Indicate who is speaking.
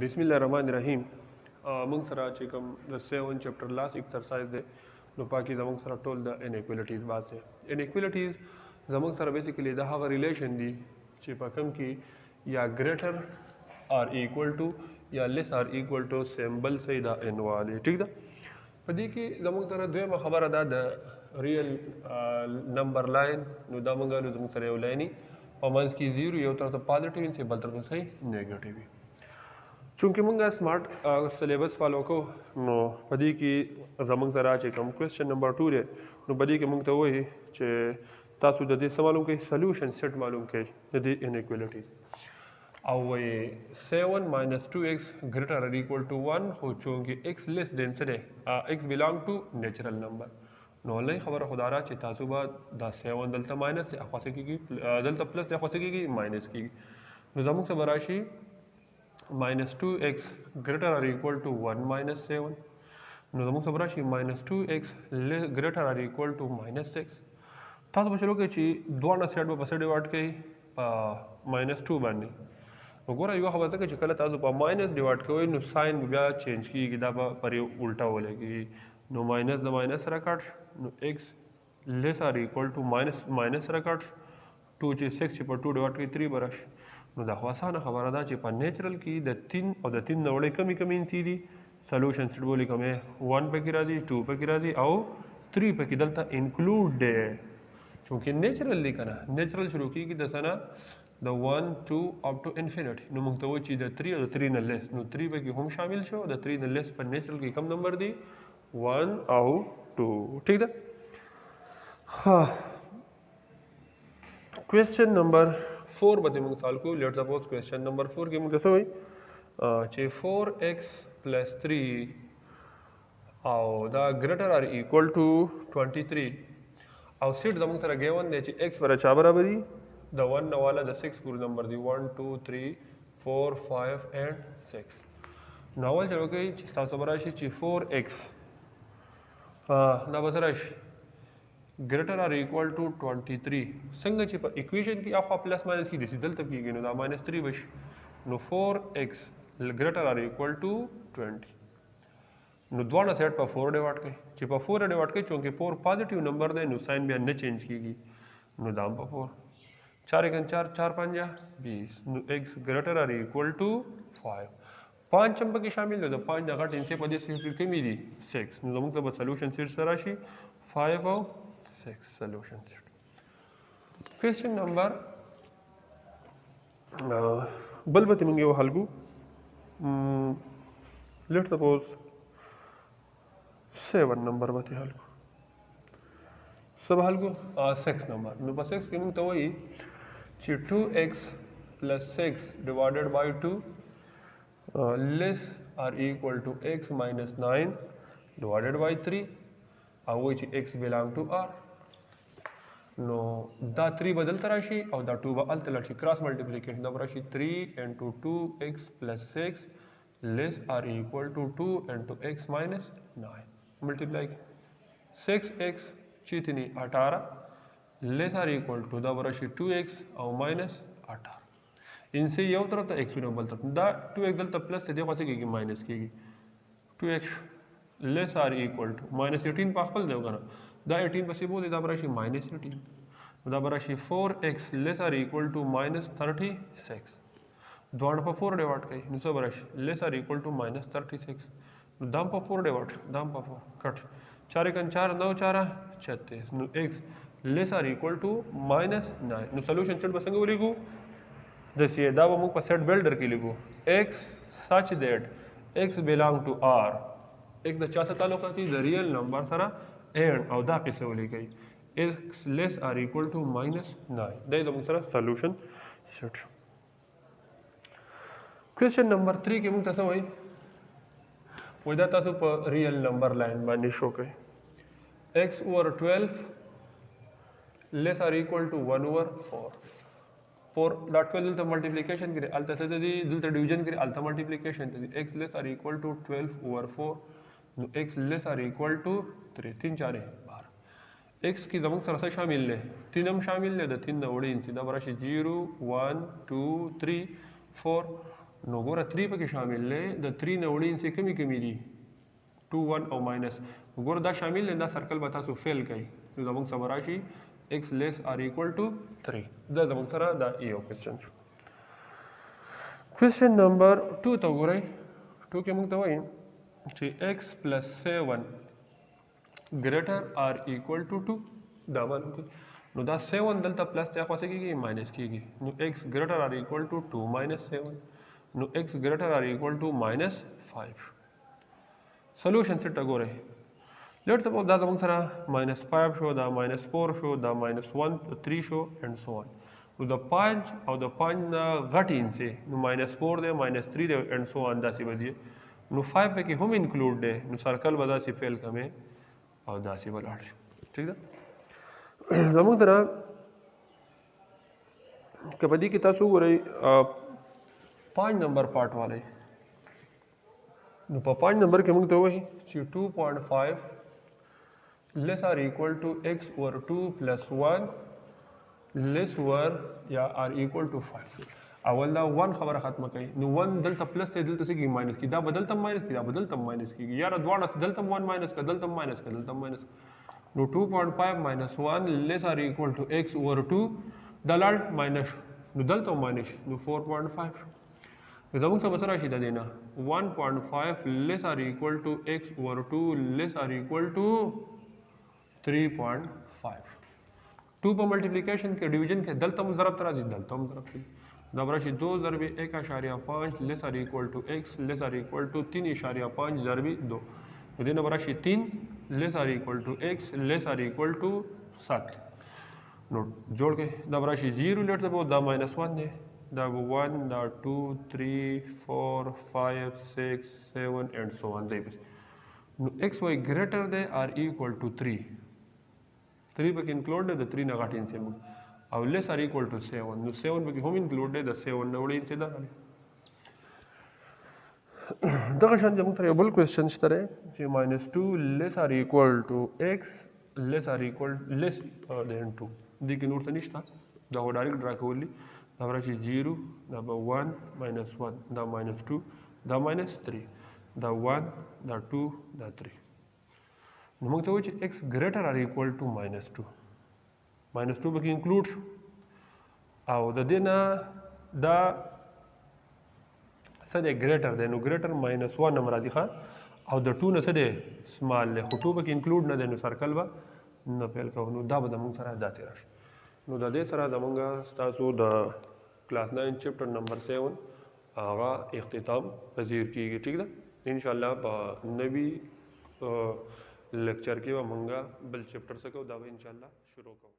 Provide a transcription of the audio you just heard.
Speaker 1: बिस्मिल्लाहिर्रहमानिर्रहीम मोंग सरा چې کوم د 7 چپټر لاس ایکسرسایز دی نو پاکي زموږ سره ټول د انیکوالټیز بات دی انیکوالټیز زموږ سره بیسیکلی د هغه ریلیشن دی چې په کوم کې یا ګریټر آر ایکوال ټو یا لیس آر ایکوال ټو سمبل سي دا ان والی ٹھیک ده په دې کې زموږ سره دویمه خبره ده د ریل نمبر لاین نو دا موږ له زموږ سره یو لایني په منځ کې 0 یو طرف ته پازیټیو وي بل طرف ته صحیح نیگیټیو وي چونکه موږ سمارټ سلیبس فالو کو نو په دې کې زموږ سره چې کوم کوېسچن نمبر 2 دی نو په دې کې موږ ته وایي چې تاسو د دې څه معلوم کړئ سلیوشن سیټ معلوم کړئ د دې انیکوالټیز او وایي 7 minus 2x greater or equal to 1 خو چونکه x less than څه دی x belong to natural number نو لای خبره خدا را چې تاسو به دا 7 دلته ماینس دی اخوا څه کېږي دلته پلس دی اخوا څه کېږي ماینس کېږي نو زموږ څه به راشي minus 2x greater or equal to 1 minus 7 نو زموږ څه به راشي minus 2x greater or equal to minus 6 تاسو به چلو کې چې دواړه سیټ به په څه ډیوایډ کړئ په minus 2 باندې وګوره یو خبره ده چې کله تاسو په ماینس ډیوایډ کوئ نو ساين بیا چینج کیږي دا به پر الټا ولګي نو ماینس د ماینس سره کټ نو x less or equal to ماینس سره کټ 2 چې 6 چې په 2 ډیوایډ کوي 3 برش نو دا خو اسانه خبره ده چې په نیچرل کې د 3 او د 3 نه وړې کمی کمی انسي دي سولوشن سټ بولی کومه 1 پکې راځي 2 پکې راځي او 3 پکې دلته انکلوډ دی چونکه نیچرل دی کنه نیچرل شروع کیږي د سنه د 1 2 اپ ټو انفینټی نو موږ ته و چې د 3 او د 3 نه لیس نو 3 پکې هم شامل شو د 3 نه لیس په نیچرل کې کم نمبر دی 1 او 2 ٹھیک ده ها کوېسچن نمبر 4 باندې موږ سوال کوو لیټس سپوز کوېسچن نمبر 4 کې موږ څه وایي چې 4x plus 3 او دا greater or equal to 23 او سیټ زموږ سره ګیون دی چې x پر چا برابر دی د 1 نه والا د 6 پورې نمبر دی 1 2 3 4 5 and 6 نو اول چلو کوي چې تاسو به راشي چې 4x دا به راشي greater or equal to 23 څنګه چې په اکویشن کې اخوا پلس ماینس کې دي دلته کېږي نو دا -3 بشي نو 4x greater or equal to 20 نو دواړه سیټ په 4 ډیوایډ کړئ چې په 4 ډیوایډ کړئ چونکه 4 پازیټیو نمبر دی نو ساين بیا نه چینج کیږي نو دا په 4 4 1 4 4 5 20 نو x greater or equal to 5 5 چمپ کې شامل دی د 5 د غټ انسه په دې سیټ کې مې دي 6 نو موږ ته سولوشن سیټ سره راشي 5 او 6 solution set. Question number بل به موږ یو حل کو let's suppose 7 نمبر به حل کو سب حل کو 6 نمبر نو په 6 کې موږ ته وایي چې 2x plus 6 divided by 2 less or equal to x minus 9 divided by 3 او وایي چې x belong to r نو دا 3 بدل راشي او دا 2 به الته لاشي کراس ملټیپلیکیشن دا راشي 3 into 2x plus 6 less or equal to 2 into x minus 9 ملټیپلای 6x چیتنی 18 less or equal to دا راشي 2x او minus 18 انسه یو طرف ته x نو بل طرف دا 2x دلته پلس دی خو څه کېږي ماینس کېږي 2x less or equal to minus 18 په خپل دی وګڼه دا 18 پسې بوله دا براشي minus 18 دا براشي 4x less or equal to minus 36 دوړ په 4 ډیوایډ کړئ نو څه براشي less or equal to minus 36 نو دام په 4 ډیوایډ دام په 4 کټ 4 1 4 9 4 36 نو x less or equal to minus 9 نو سولوشن سیټ به څنګه ولیکو د سی دا به موږ په سیټ بلډر کې لیکو x such that x belong to r x د چا سره تعلق لري د ریل نمبر سره and او دا قصه ولیکئ x less or equal to minus 9 دا زموږ سره سولوشن سیټ کوېسچن نمبر 3 کې موږ تاسو وایي وای دا تاسو په ریل نمبر لاین باندې شو کړئ x over 12 less or equal to 1 over 4 دا 12 دلته ملټیپلیکیشن کړئ الته څه دي دلته ډیویژن کړئ الته ملټیپلیکیشن دي x less or equal to 12 over 4 نو x less or equal to 3 3 4 12 x کی زموږ سره څه شامل دی 3 هم شامل دی د 3 نه وړي انسي دا براشي 0 1 2 3 4 نو ګوره 3 پکې شامل دی د 3 نه وړین څه کمی دي 2 1 او ماینس ګوره دا شامل دی دا سرکل به تاسو فیل کوي نو زموږ سره راشي x less or equal to 3 دا زموږ سره دا یو کوېسچن شو. کوېسچن نمبر 2 ته وګورئ 2 کې موږ ته وایي چې x plus 7 greater or equal to 2 دا باندې نو دا 7 دلته پلس ته خو څه کېږي ماینس کېږي نو x greater or equal to 2 minus 7 نو x greater or equal to minus 5 solution set وګورئ لیټ سپوز دا زموږ سره -5 شو دا -4 شو دا -1 3 شو and so on نو د 5 او د 5 نه غټ انسي نو -4 دی -3 دی and so on داسې به دی نو 5 پکې هم انکلوډ دی نو سرکل به داسې فیل کمې او داسې به لاړ شي ٹھیک ده زموږ سره که په دې کې تاسو وګورئ 5 نمبر پارټ والی نو په 5 نمبر کې موږ ته وایي چې 2.5 less or equal to x over 2 plus 1 less over یا or equal to 5 اول دا 1 خبره ختمه کوي نو 1 دلته پلس ته دلته څه کېږي ماینس کېږي دا به دلته ماینس کېږي دا به دلته ماینس کېږي یاره دواړه دلته 1 ماینس که دلته ماینس که دلته ماینس نو 2.5 minus 1 less or equal to x over 2 دا لاړ ماینس نو دلته ماینس نو 4.5 شو زموږ څه به څه راشي د دې نه 1.5 less or equal to x over 2 less or equal to 3.5 2 په ملټیپلیکیشن کې ډیویژن کې دلته هم ضرب ته راځي دلته هم ضرب کوي دا به راشي 2 ضرب 1.5 less or equal to x less or equal to 3.5 ضرب 2 نو دې نه به راشي 3 less or equal to x less or equal to 7 نو جوړ کې دا به راشي 0 لیټ ته دا -1 دی دا 1 دا 2 3 4 5 6 7 and so on دی نو x y greater دی or equal to 3 3 پکې انکلوډ دی د 3 نه غټ انسي او less or equal to 7 نو 7 پکې هم انکلوډ دی د 7 نه وړي انسي دا دغه شان زموږ سره یو بل کوېسچن شته دی چې -2 less or equal to x less or equal less than 2 دې کې نور څه نشته دا خو ډایرکټ ډرا کولی دا به راشي 0 دا به 1 -1 دا -2 دا -3 دا 1 دا 2 دا 3 نو موږ ته وایي چې x greater or equal to -2 -2 پکې انکلوډ شو او د دې نه دا څه دی ګریټر دی نو ګریټر -1 نمبر راځي ښه او د 2 نه څه دی سمال دی خو 2 پکې انکلوډ نه دی نو سرکل به نه فیل کوو نو دا به زموږ سره داسې راشي نو د دې سره زموږ ستاسو د کلاس 9 چپټر نمبر 7 هغه اختتام پذیر کیږي ٹھیک ده انشاءالله په نوي لیکچر کې به موږ بل چپټر څه کوو دا به انشاءالله شروع کوو